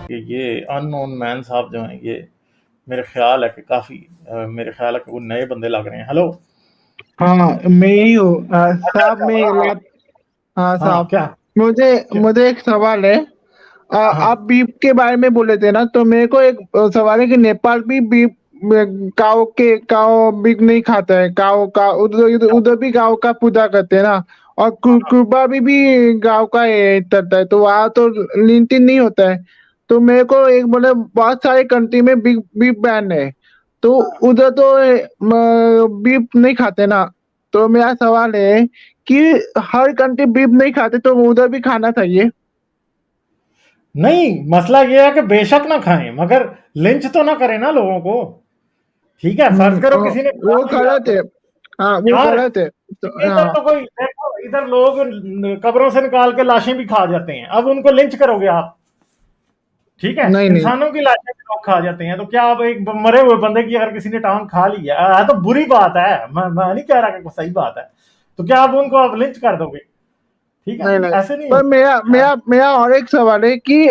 कि ये unknown man साहब जो हैं ये मेरे ख्याल है कि काफ़ी मेरे ख्याल है कि वो नए बंदे लग रहे हैं। हेलो। हाँ, मैं ही हूँ अच्छा साहब। अच्छा, मैं हाँ हाँ। हाँ हाँ साहब, क्या मुझे क्या। मुझे एक सवाल है। हाँ आप बीफ के बारे में बोले थे ना, तो मेरे को एक सवाल है कि नेपाल भी बीफ काव बीफ नहीं खाता है। काव का उधर उधर उधर भी गाँव का पूजा करते हैं ना। और हाँ। कुर्बा भी गाँव का ये करता है, तो वहाँ तो लिंटिन नहीं होता है। तो मेरे को एक बोले बहुत सारे कंट्री में बीफ बीफ बैन है, तो उधर तो बीफ नहीं खाते ना। तो मेरा सवाल है कि हर कंट्री बीफ नहीं खाते, तो उधर भी खाना चाहिए। नहीं, मसला ये है कि बेशक ना खाएं मगर लिंच तो ना करें ना लोगों को। ठीक है, फर्ज करो किसी ने खा वो लिया गलत है। हाँ, वो यार। गलत है। तो इधर हाँ। तो कोई देखो, इधर लोग कब्रों से निकाल के लाशें भी खा जाते हैं, अब उनको लिंच करोगे आप? ठीक है, नहीं नहीं। इंसानों की लाशें भी लोग खा जाते हैं, तो क्या अब एक मरे हुए बंदे की अगर किसी ने टांग खा ली है तो बुरी बात है। मैं नहीं कह रहा कि सही बात है, तो क्या आप उनको अब लिंच कर दोगे? ठीक है, नहीं नहीं। ऐसे नहीं पर मेरा होता यार। मेरा मेरा और एक सवाल है कि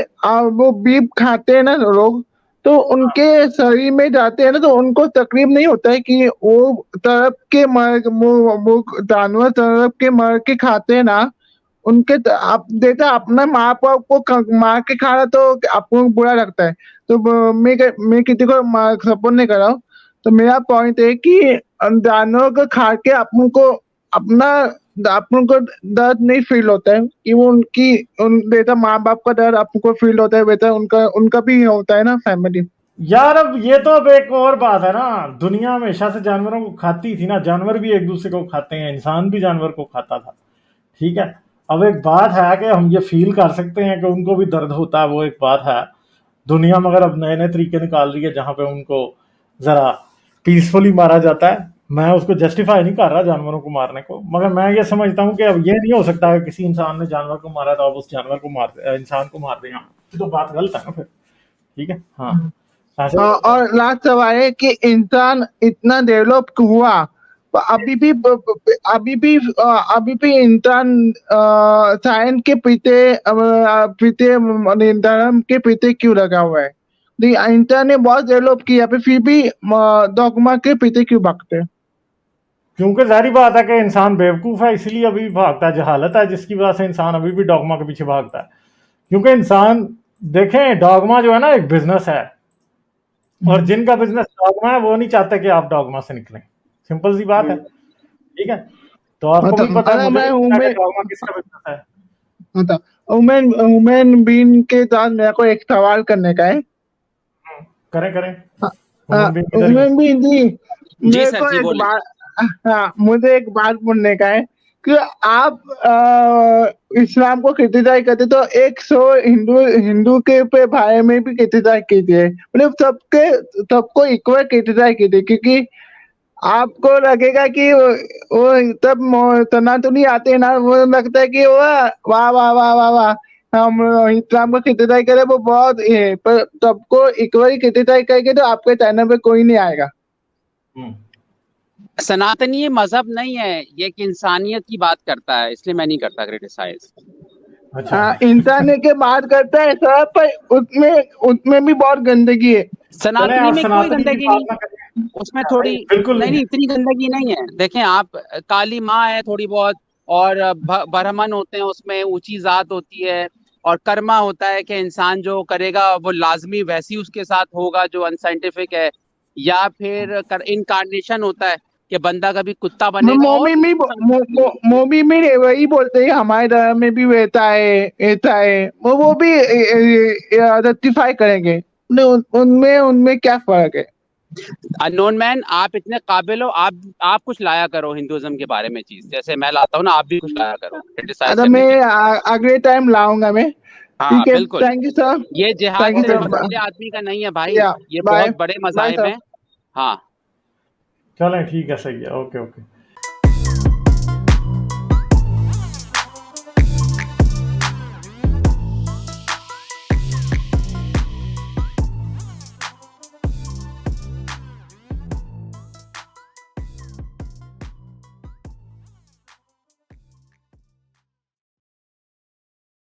वो बीफ खाते हैं ना लोग, तो उनके शरीर में जाते हैं ना, तो उनको तकलीफ नहीं होता है कि वो तड़प के मर वो जानवर तड़प के मर के खाते हैं ना। उनके आप देखा अपना माँ बाप को मार के खाना तो आपको बुरा लगता है। तो मैं किसी को सपोर्ट नहीं कर रहा हूँ। तो मेरा पॉइंट है कि जानवरों को खा के अपन को अपना अपन को दर्द नहीं फील होता है कि वो उनकी जैसा माँ बाप का दर्द आपको फील होता है, वैसा उनका उनका भी होता है ना फैमिली। यार अब ये तो अब एक और बात है ना, दुनिया हमेशा से जानवरों को खाती थी ना, जानवर भी एक दूसरे को खाते हैं, इंसान भी जानवर को खाता था। ठीक है। अब एक बात है कि हम ये फील कर सकते हैं कि उनको भी दर्द होता है, वो एक बात है। दुनिया मगर अब नए नए तरीके निकाल रही है जहां पे उनको जरा पीसफुली मारा जाता है। मैं उसको जस्टिफाई नहीं कर रहा जानवरों को मारने को, मगर मैं ये समझता हूँ कि अब ये नहीं हो सकता कि किसी इंसान ने जानवर को मारा तो अब उस जानवर को मार इंसान को मार दें। ये तो बात गलत है ना फिर। ठीक है, हाँ, ऐसे नहीं होता। और लास्ट सवाल है कि इंसान इतना डेवलप हुआ, पर अभी भी इंसान साइंस के पीछे माने धर्म के पीछे क्यों लगा हुआ है? इंसान ने बहुत डेवलप किया, फिर भी डॉगमा के पीछे क्यों भागते हैं? क्योंकि जाहिर बात है कि इंसान बेवकूफ़ है, इसलिए अभी भी भागता है। जहालत है जिसकी वजह से इंसान अभी भी डॉगमा के पीछे भागता है। क्योंकि इंसान, देखें, डॉगमा जो है ना एक बिजनेस है, और जिनका बिजनेस डॉगमा है वो नहीं चाहते कि आप डॉगमा से निकलें। सिंपल सी बात है। ठीक है, तो आपको भी मतलब पता है, अगर मुझे भी मैं पता है कि डॉगमा किसका बिजनेस है। मतलब वुमेन वुमेन बीन के साथ मेरे को एक सवाल करने का है। करें करें, ह्यूमन बीइंग किधर ही है। मैं भी जी, जी मेरे सर, को जी एक बोलें। बात, हाँ, मुझे एक बात बोलने का है कि आप इस्लाम को क्रिटिसाइज करते तो एक सौ हिंदू हिंदू के पे भाई में भी क्रिटिसाइज कीजिए, मतलब सबको इक्वल क्रिटिसाइज कीजिए, क्योंकि आपको लगेगा कि वो तब सनातनी आते हैं ना, वो लगता है कि वो वाह वाह वाह वाह वाह, हम इस्लाम को क्रिटिसाइज करें वो बहुत ये है, पर सबको इक्वली क्रिटिसाइज करेंगे तो आपके चैनल पे कोई नहीं आएगा। हम्म। सनातनी ये मजहब नहीं है, ये एक इंसानियत की बात करता है, इसलिए मैं नहीं करता क्रिटिसाइज। अच्छा। इंसान के बात करता है सर, पर उसमें उसमें भी बहुत गंदगी है। चलें, सनातनी आप में कोई सनातनी की गंदगी बात नहीं, ना करें। उसमें थोड़ी, नहीं, बिल्कुल नहीं नहीं नहीं, है। इतनी गंदगी नहीं है। देखें आप, काली माँ है थोड़ी बहुत, और ब्राह्मण होते हैं, उसमें ऊंची जात होती है, और कर्मा होता है कि इंसान जो करेगा वो लाजमी वैसी उसके साथ होगा जो अनसाइंटिफिक है। या फिर इनकारनेशन होता है कि बंदा कभी कुत्ता बनेगा और मोमी भी में इंसान बनेंगे। मोमी में वही बोलते हैं हमारे धर्म में भी वैसा है, ऐसा है, वो भी रेक्टिफाई करेंगे। उनमें उनमें क्या फर्क है? अननोन मैन, आप इतने काबिल हो, आप कुछ लाया करो हिंदुइज्म के बारे में चीज, जैसे मैं लाता हूँ ना, आप भी कुछ लाया करो क्रिटिसाइज अगर करने मैं के लिए। अगले टाइम लाऊंगा मैं। हाँ ठीक है, बिल्कुल। Thank you sir. ये जिहाद थैंक यू ओके सिर्फ जी। सर। अकेले आदमी का नहीं है भाई, या ये बाय बहुत बड़े बाय मजाहिब सर। हैं। हाँ। चलें, ठीक है, सही है, ओके ओके।